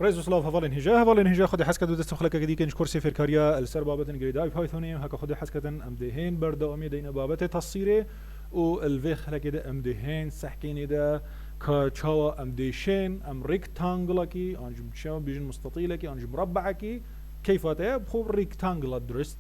رئيس سلاف هفالين هجا خد حسكت ودست خلك كدي كنش كرسي في الكاريا السر بابتن جريداي بايثوني هكا خد حسكتن امدهين بردا امي دينا بابته تصيره والفي خلك ده امدهين سحكين ده كشوا امديشين ام ريكتانجل كي انجم شوا بيجن مستطيل كي انجم مربع كي كيفاته بخو ريكتانجل درست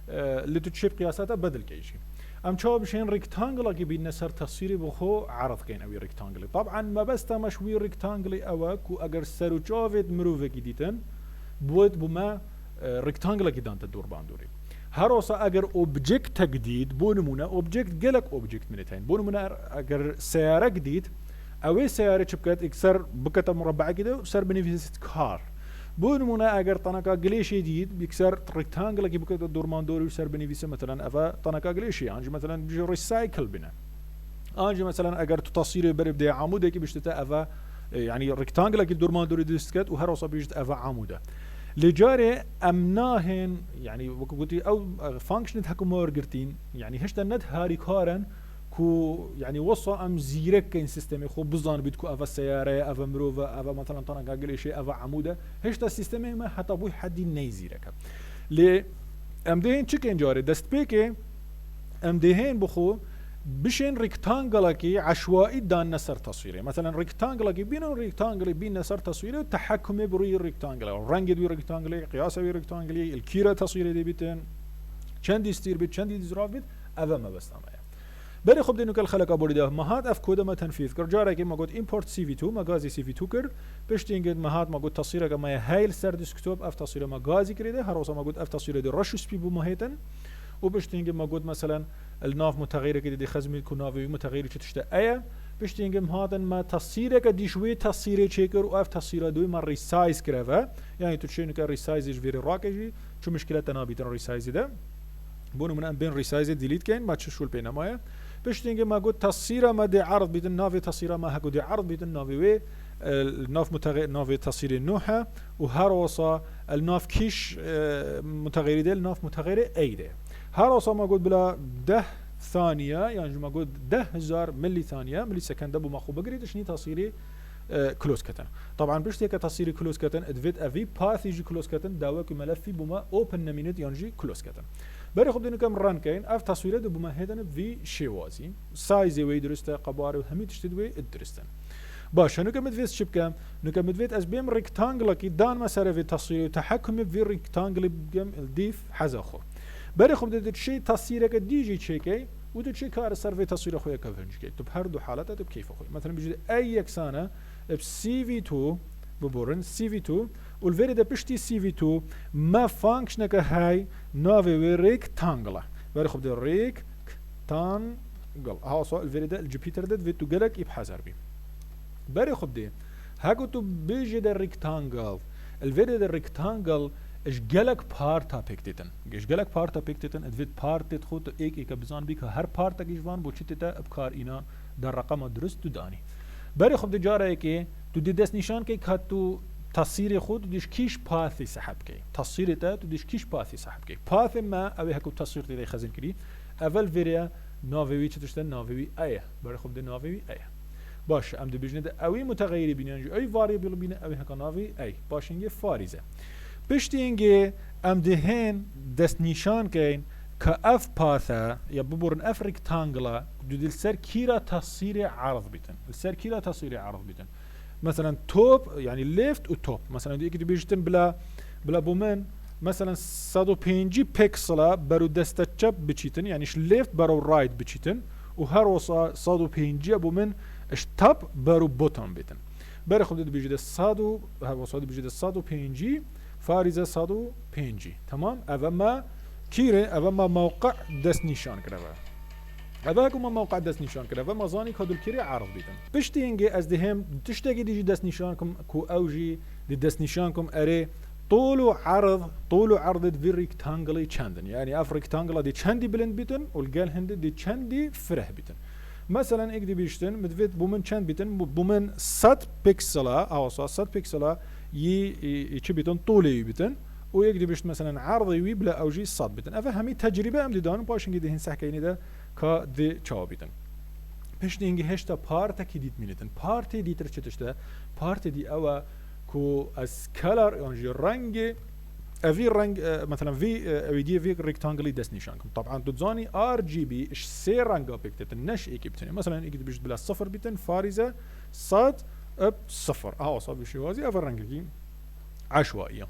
اللي تشيب قياساته بدل كيشي ام شوا بشين ريكتانجل كي بينسر تصيري بخو عرض كين اوي ريكتانجل طبعا ما بس تمشوي ريكتانجل اوك واگر سرو جافيد مروفه كي ديتن بود بما ريكتانجل كي دانت الدور باندوري هروسا اگر اوبجكت جديد بونمونا اوبجكت جلك اوبجكت منتين بونمونا اگر سياره جديد اوي سياره شبكت اكسر بكت مربع كده سر بنفيست كار بونمونا اگر طنقا جليشي جديد بيكسر ريكتانجل كي بكت الدور باندوري سر بنفيست مثلا افا طنقا جليشي انج مثلا بيجي ريسايكل بنا انج مثلا اگر تصير بربدي عمود كي بيشتتا افا يعني ريكتانجل كي الدور باندوري ديسكت وهروسا بيجت افا عموده لجاري امناهن يعني وقلتي او فانكشن هكو مورجرتين يعني هشتا ند هاري كارن كو يعني وصا ام زيرك كاين سيستم خو بزان بيتكو افا سياره افا مروفا افا مثلا طنا قاقل شيء افا عموده هشتا السيستم ما حتى بو حد نيزيرك ل ام دهن تشيكن جاري دست بيكي ام دهن بخو بشين ريكتانجل عشوائي دان نسر تصويره مثلا ريكتانجل بين ريكتانجل بين نسر تصويره تحكم بري ريكتانجل رنگ دو ريكتانجل قياس وي ريكتانجل الكيره تصويره دي بيتن چند ستير بيت چند ديزراف بيت اوا ما بس تمام بري خب دينو كل خلق ابوريده مهات اف كود ما تنفيذ كر جاره كي ما قلت امبورت سي في 2 مغازي سي في 2 كر بشتينج مهات ما قلت تصويره ما هايل سر ديسكتوب اف تصويره مغازي كريده هروسا ما قلت اف تصويره دي رشس بي بمهيتن وبشتينج موجود مثلا الناف متغيره كده دي خزمي كنافي متغيره تشتا ايا بشتينج هذا ما تصيره كدي شوي تصيره تشيكر واف تصيره دوي ما ريسايز كرافا يعني تشينو كريسايز فيري راكجي شو مشكله تنابي تن ريسايز ده بونو من بين ريسايز ديليت كاين ما تشوفوا البينما بشتينج ما قلت تصيره ما دي عرض بيد النافي تصيره ما هكو دي عرض بيد النافي وي الناف متغير نافي تصير النوحه وهروصا الناف كيش متغير ده الناف متغير اي ده هروصا ما قلت بلا 10 ثانيه يعني ما قلت 10,000 ملي ثانيه ملي سكند ابو ماخو بقريت شني تصيري كلوز كتن طبعا بشتي كتصيري كلوز كتن ادفيت افي باث يجي كلوز كتن داوك ملفي بما اوبن نمينت ينجي كلوز كتن بري خب دينو كم ران كاين اف تصويره دو بما هيدن في شيوازي سايز وي درسته قبار وهمي تشتدوي درستن باش هنو كم دفيت شبكام نو كم دفيت اس بيم ريكتانجل كي دان مسار في تصوير تحكم في ريكتانجل بجم الديف حزاخو بري خب ديت شي تصويره ديجي تشيكي ودو شي كار سر في تصوير خويا كفنج كي تو بهر دو حالات تو كيف اخوي مثلا بيجي اي يكسانه بسي في 2 ببورن سي في 2 والفيري ده بشتي سي في 2 ما فانكشن كهاي نوفي ريكتانجل بري خب دي ريكتانجل ها صو الفيري ده الجوبيتر ده فيتو جلك يبحث بي بري خب دي هاكو تو بيجي ده ريكتانجل الفيري ده ريكتانجل اش جلك بارتا بيكتتن اش جلك بارتا بيكتتن ادفيت بارت تخوت ايك بزان بيك هر بارتا جيجوان بوچيتا ابكار اینا در رقم درست دانی بري خب دي جاره كي تو دي دس نشان كي خطو تصوير خود ديش كيش باثي سحب كي تصوير تا تو ديش كيش باثي سحب كي باث ما اوي هكو تصوير دي خزن كري اول فيريا نوفي تشتن نوفي اي بري خب دي نوفي اي باش ام دي بجنه اوي متغير بينجي اي فاريبل بين اوي هكا نوفي اي باشنگه فاريزه بشتينگه ام دهن دست نشان كين كاف باثا يا ببورن اف ريكتانجلا دو سر كيرا تصوير عرض بيتن السر كيرا تصوير عرض بيتن مثلا توب يعني ليفت وتوب مثلا دي يكتب بيجتن بلا بومن مثلا 150 بيكسلا برو دستچب بچيتن يعني ش ليفت برو رايت بچيتن وهر وصا 150 بومن اش تاب برو بوتون بيتن بري خود بيجي ده 100 هر وصا بيجي ده 150 فارزه 150 تمام اما كيره اما موقع دست نشان كرافا هذا كما موقع دست نشان كرافا مزاني كادو الكيري عرض بيتن بشتينجي از دهم تشتاقي ديجي دست نشانكم كو اوجي دي دست نشانكم اري طول عرض في ريكتانجلي چندن يعني اف ريكتانجل دي چندي بلند بيتن والقال هند دي چندي فرح بيتن مثلا اكدي بيشتن مدفيت بومن چند بيتن بومن 100 بيكسلا او 100 بيكسلا يچ بيتن طولي بيتن ويقدر بيشت مثلا عرضي ويبلا او جي صاد بيتن افهمي تجربه ام دي دان باشنگي دهن سحكيني ده كا دي چاو بيتن پشت اینگه هشتا پارت کی دیت مینتن پارت دیتر چتشته پارت دی او كو از كلر يعني رنگ افي رنگ مثلا في اويدي في ريكتانجلي دست نشانكم طبعا تزاني ار جي بي اش سي رنگا بيكتت النش ايكيبتني مثلا ايكيد بيجد بلا صفر بيتن فارزه صاد اب صفر اه صاب شوازي افر رنگي عشوائيه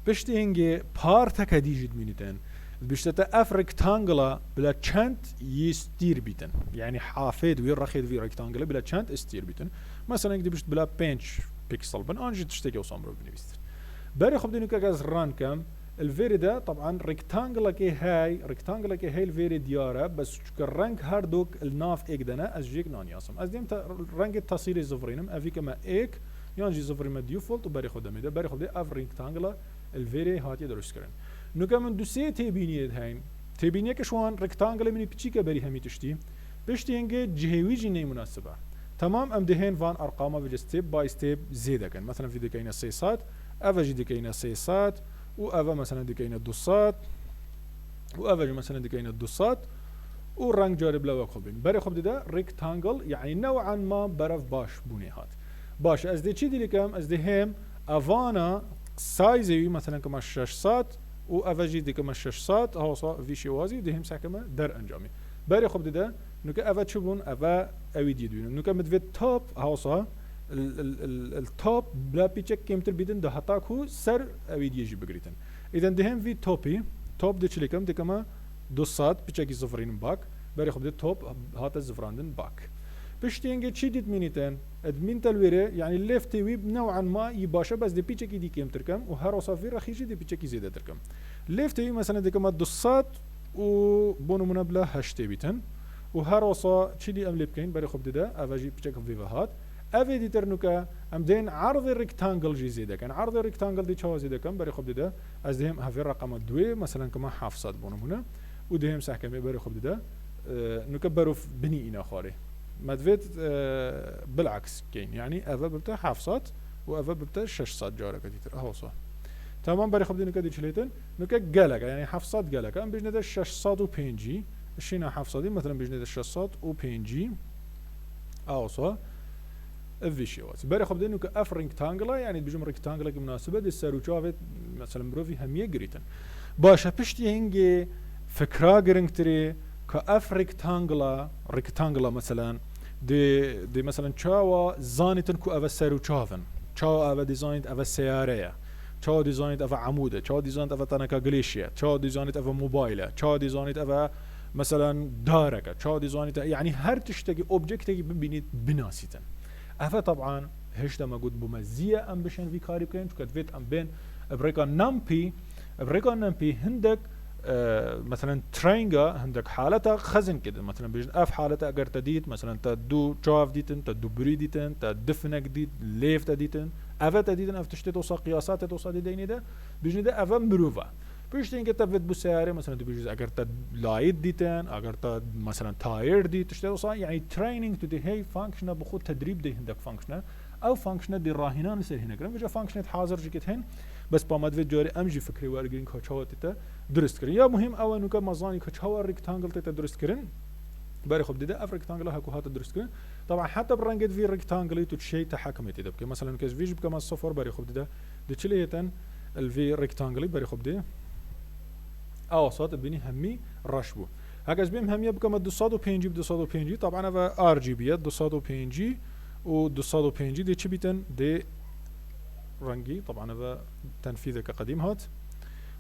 بشتي هنجي بارتك ديجد مينيتن بشتتا اف ريكتانجلا بلا تشانت يستير بيتن يعني حافظ وين رخيد في ريكتانجلا بلا تشانت استير بيتن مثلا يكدي بشت بلا بنش بيكسل بن انجي تشتكي وصامرو بنويستر بري خب دينو كاز ران كم الفيري ده طبعا ريكتانجلا كي هاي الفيري ديارة بس الرنج هاردوك الناف ايك دنا از جيك نان ياسم از ديم رنج التصيري زفرينم افي كما ايك يانجي زفري ما ديفولت وبري خد ميدا بري خب دي اف ريكتانجلا الفيري هاتي درست كرن نو كمان دوسي تيبينيد هاين تيبينيه كشوان ريكتانجلا مني بتشيكا بري همي تشتي بشتي انجي جهويجي ني مناسبه تمام ام دهين فان ارقامه في ستيب باي ستيب زيدا كان مثلا في دكاين السيسات افا جي دكاين السيسات وافا مثلا دكاين الدوسات وافا جي مثلا دكاين الدوسات والرنج جارب لا وخبين بري خب ده ريكتانجل يعني نوعا ما برف باش بوني هات باش از دي تشي دي كام از دي هم افانا سايزي مثلا كما 6 سات وافا جي دي كما 6 سات هو صا في شي وازي دي هم ساكما در انجامي بري خب ده نوكا افا تشبون افا اوي دي دون نوكا مدفيت توب هو صا التوب بلا بيتشك كيمتر بيدن ده هتاكو سر اوي دي يجي بقريتن اذا دهم في توبي توب دي تشليكم دي كما دوسات بيتشكي زفرين باك بري خب دي توب هات زفراندن باك بشتينجي تشي ديت مينيتن ادمين تلويري يعني الليفت ويب نوعا ما يباشا بس دي بيتشكي دي كيمتر كم وهر صافي رخيجي دي بيتشكي زيادة تركم ليفت ويب مثلا دي كما دوسات وبونو منبلا هشتي بيتن وهر وصا تشي دي املي بكين بري خب دي ده افاجي بيتشك فيفا هات افي دي ترنوكا ام دين عرض الريكتانجل جي زيدا كان عرض الريكتانجل دي تشوا زيدا كم بري خب ده از دهم هفي رقم دوي مثلا كما حافظات بونو هنا ودهم صح كم بري خب ده نكبروا بني انا خاري مدفيت بالعكس كين يعني افا بتا حافظات وافا بتا 6 سات جارك ديتر اهو صح تمام بري خب دي نكا دي شليتن نكا جالك يعني حافظات جالك ام بجنده 6 سات و 5 جي شينا حافظاتي مثلا بجنده 6 سات و 5 جي اهو صح الفيشيوات بري خب دينو كاف ريكتانجلا يعني بيجم ريكتانجلا كمناسبه دي ساروچاوت مثلا مروفي هميه جريتن باشا بشتي هنجي فكرا جرينتري كاف ريكتانجلا مثلا دي مثلا تشاوا زانيتن كو اف ساروچافن تشاوا اف ديزايند اف سياريه تشاوا ديزايند اف عموده تشاوا ديزايند اف تانكا جليشيا تشاوا ديزايند اف موبايله تشاوا ديزايند اف مثلا داركه تشاوا ديزايند يعني هر تشتكي اوبجكتي ببينيت بناسيتن افا طبعا هشتا ما قد بمزية ام بشن في كاري بكين شكت فيت ام بين بريكا نمبي هندك مثلا ترينجا هندك حالتها خزن كده مثلا بيجن اف حالتها اگر تديت مثلا تدو تشاف ديتن تدو بري ديتن تدفنك ديت ليف تديتن افا تديتن اف تشتي توصا قياسات توصا دي ديني ده بيجن ده افا مروفا بيشتين كده فيت بسعر مثلا تبيجز اگر تد لايت ديتن اگر تد مثلا تاير دي تشتي توصا يعني تريننج تو دي هي فانكشن بخود تدريب دي هندك فانكشن او فانكشن دي راهنان يصير هنا كلام بيجا فانكشن حاضر جيت هن بس بامد في جاري امجي فكري وارجين كاتشاوت تتا درست كرين يا مهم او انو كما زاني كاتشاور ريكتانجل تتا درست كرين باري خب دي اف ريكتانجل هاكو هات درست كرين طبعا حتى برنجد في ريكتانجل تو شيء تحكمت دبك مثلا كاس فيج بكما صفر باري خب دي تشليتن الفي ريكتانجل باري خب دي اوسط بيني همي رشبو هكذا بهم هميه بكما 250 طبعا افا ار جي بي 250 و 250 دي تشبيتن دي رنگي طبعا افا تنفيذ كقديم هات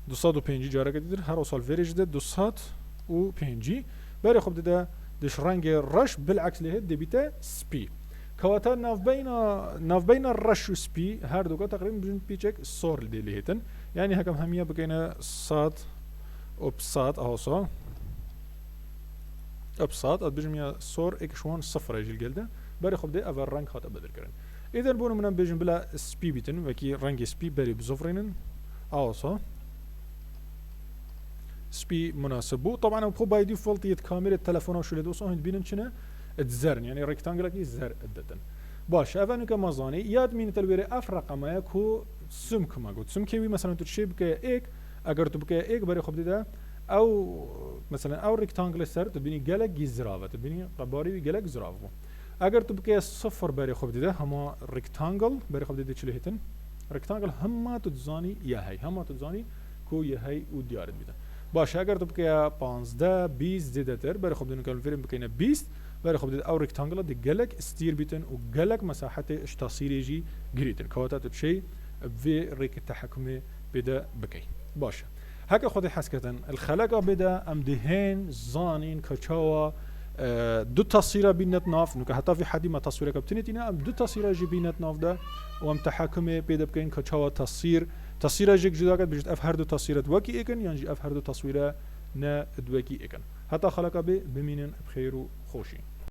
250 جارك دير هر وصل فيريج ده 250 بري خب ده دش رنگ رش بالعكس له دي بيتا سبي كواتا ناف بين الرش وسبي هر دوكا تقريبا بجن بيتشك صور دي لهتن يعني هكم هميه بكينا صاد وبساط اهو صا ابساط بجميع صور اكشوان صفر يجي الجلده بري خب دي افر رنگ هات بدل كرن اذا بونو من بيجن بلا سبي بيتن وكي رنگ سبي بري بزفرينن اهو صا سبي مناسبو طبعا بخو باي ديفولت يت كاميرا التليفون وشو اللي دوسو هند بينن شنو الزرن يعني ريكتانجل كي زر ادتن باش افانو كمازاني ياد مين تلويري اف رقمه كو سمك ما قلت سمكي مثلا تشي بك ايك اگر تو بك ايك بري خب دي او مثلا او ريكتانجل سر تبيني جلك يزرافه تبيني قباري جلك زرافه اگر تو بك صفر بري خب دي هما ريكتانجل بري خب دي تشليهتن ريكتانجل هما تتزاني يا هي هما تتزاني كو يا هي وديارت بيدا باش اگر تو بكيا 15 20 زيادتر بري خب بدون كلام فيرم بكينا 20 بري خب او ريكتانجل دي جلك استير بيتن وجلك مساحته اش تصير يجي جريتن كواتات بشي بفي ريك التحكمي بدا بكي باش هكا خدي حسكتن الخلقة بدا ام دهين زانين كتشاوا دو تصويره بينت ناف نوكا حتى في حد ما تصويره كبتنيتينا ام دو تصويره جي بينت ناف ده وام تحكمي بيدا بكين كتشاوا تصويره جيك جدا كد بجد اف هر دو تصويره دوكي ايكن يعني اف هر دو تصويره نا دوكي ايكن حتى خلقة بمينن بخير وخوشي